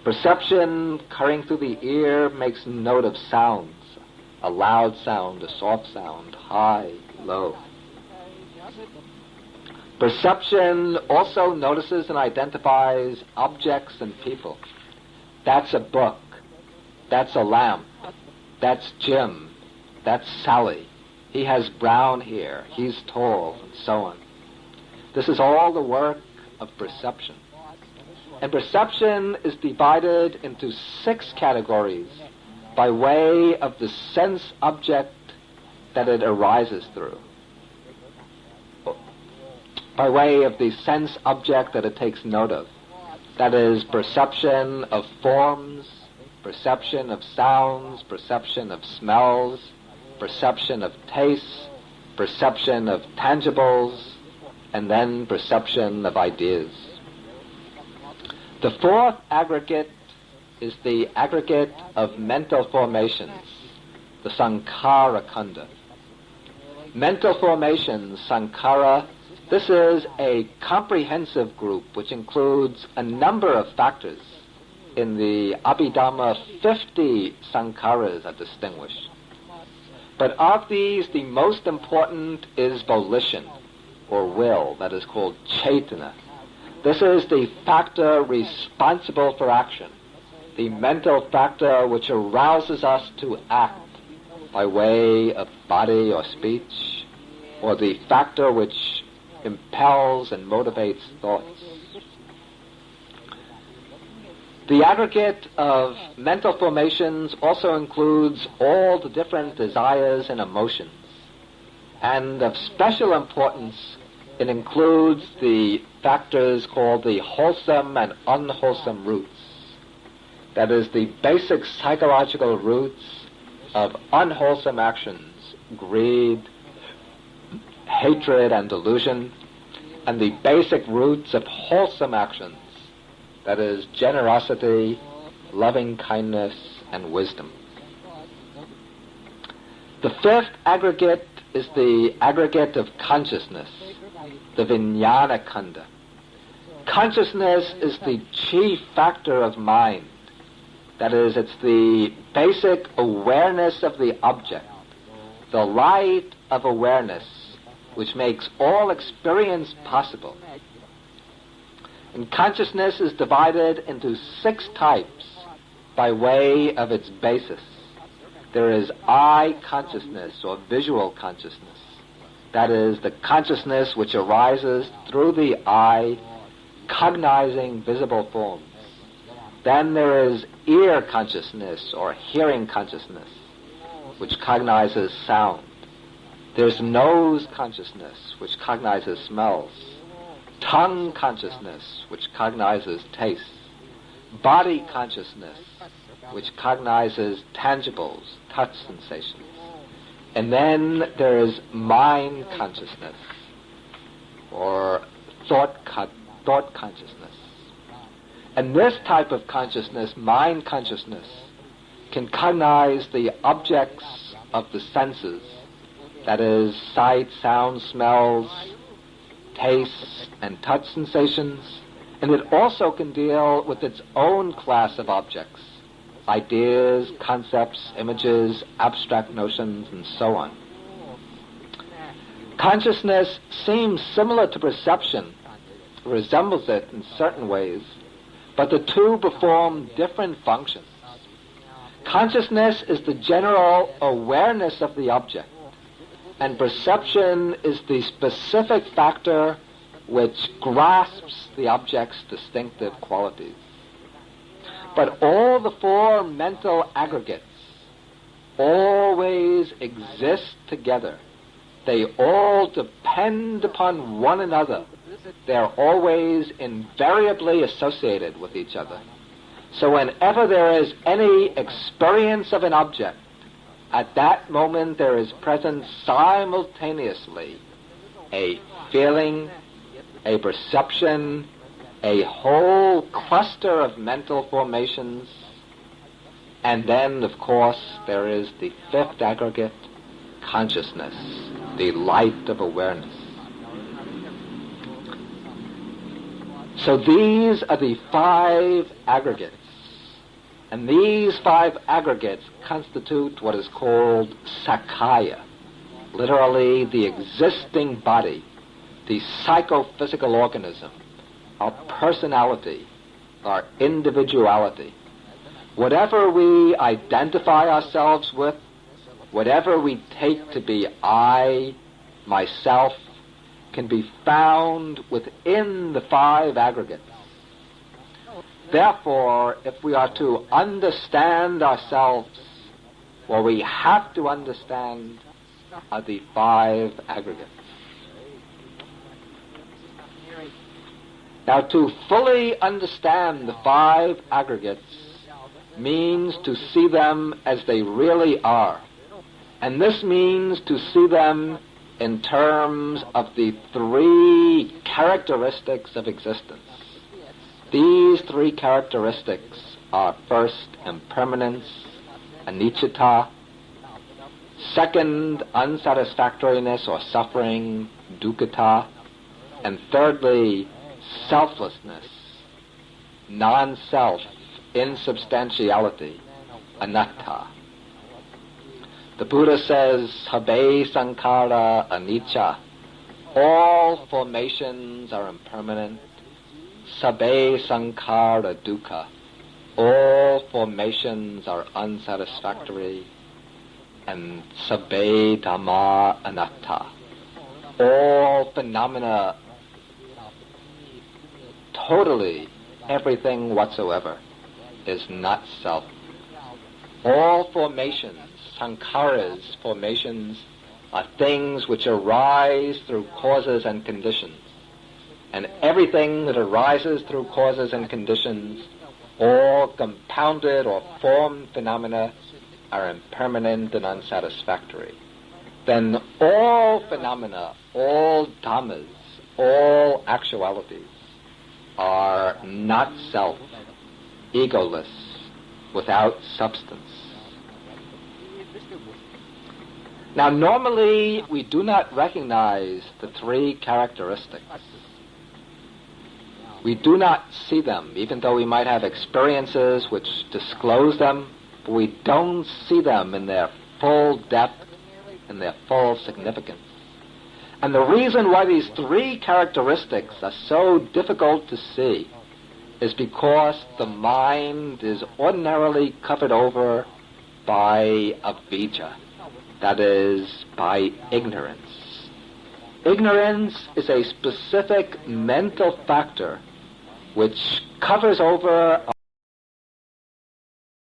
Perception, current through the ear, makes note of sounds. A loud sound, a soft sound, high, low. Perception also notices and identifies objects and people. That's a book. That's a lamp. That's Jim. That's Sally. He has brown hair. He's tall, and so on. This is all the work of perception. And perception is divided into 6 categories by way of the sense object that it arises through. By way of the sense object that it takes note of. That is, perception of forms, perception of sounds, perception of smells, perception of tastes, perception of tangibles, and then perception of ideas. The 4th aggregate is the aggregate of mental formations, the Sankhara Khanda. Mental formations, Sankhara, this is a comprehensive group which includes a number of factors. In the Abhidhamma, 50 Sankharas are distinguished. But of these, the most important is volition, or will, that is called Chaitana. This is the factor responsible for action, the mental factor which arouses us to act by way of body or speech, or the factor which impels and motivates thoughts. The aggregate of mental formations also includes all the different desires and emotions. And of special importance, it includes the factors called the wholesome and unwholesome roots. That is, the basic psychological roots of unwholesome actions, greed, hatred, and delusion, and the basic roots of wholesome actions, that is, generosity, loving kindness, and wisdom. The 5th aggregate is the aggregate of consciousness, the Vijnana Khanda. Consciousness is the chief factor of mind. That is, it's the basic awareness of the object, the light of awareness, which makes all experience possible. And consciousness is divided into 6 types by way of its basis. There is eye consciousness, or visual consciousness. That is, the consciousness which arises through the eye, cognizing visible forms. Then there is ear consciousness, or hearing consciousness, which cognizes sound. There's nose consciousness, which cognizes smells. Tongue consciousness, which cognizes taste. Body consciousness, which cognizes tangibles, touch sensations. And then there is mind consciousness, or thought consciousness. And this type of consciousness, mind consciousness, can cognize the objects of the senses, that is, sight, sound, smells, tastes, and touch sensations, and it also can deal with its own class of objects, ideas, concepts, images, abstract notions, and so on. Consciousness seems similar to perception, resembles it in certain ways, but the two perform different functions. Consciousness is the general awareness of the object, and perception is the specific factor which grasps the object's distinctive qualities. But all the 4 mental aggregates always exist together. They all depend upon one another. They're always invariably associated with each other. So whenever there is any experience of an object, at that moment there is present simultaneously a feeling, a perception, a whole cluster of mental formations, and then, of course, there is the 5th aggregate, consciousness, the light of awareness. So these are the 5 aggregates And these 5 aggregates constitute what is called Sakaya, literally the existing body, the psychophysical organism, our personality, our individuality. Whatever we identify ourselves with, whatever we take to be I, myself, can be found within the 5 aggregates. Therefore, if we are to understand ourselves, what we have to understand are the 5 aggregates. Now, to fully understand the 5 aggregates means to see them as they really are. And this means to see them in terms of the 3 characteristics of existence. These 3 characteristics are first, impermanence, anicca; second, unsatisfactoriness or suffering, dukkha; and thirdly, selflessness, non-self, insubstantiality, anatta. The Buddha says, Habe sankhara anicca. All formations are impermanent. Sabbe sankhara dukkha. All formations are unsatisfactory. And sabbe dhamma anatta. All phenomena, totally everything whatsoever, is not self. All formations, sankharas, formations, are things which arise through causes and conditions. And everything that arises through causes and conditions, all compounded or formed phenomena, are impermanent and unsatisfactory. Then all phenomena, all dhammas, all actualities are not self, egoless, without substance. Now, normally we do not recognize the 3 characteristics. We do not see them, even though we might have experiences which disclose them, but we don't see them in their full depth and their full significance. And the reason why these 3 characteristics are so difficult to see is because the mind is ordinarily covered over by avijja, that is, by ignorance. Ignorance is a specific mental factor which covers over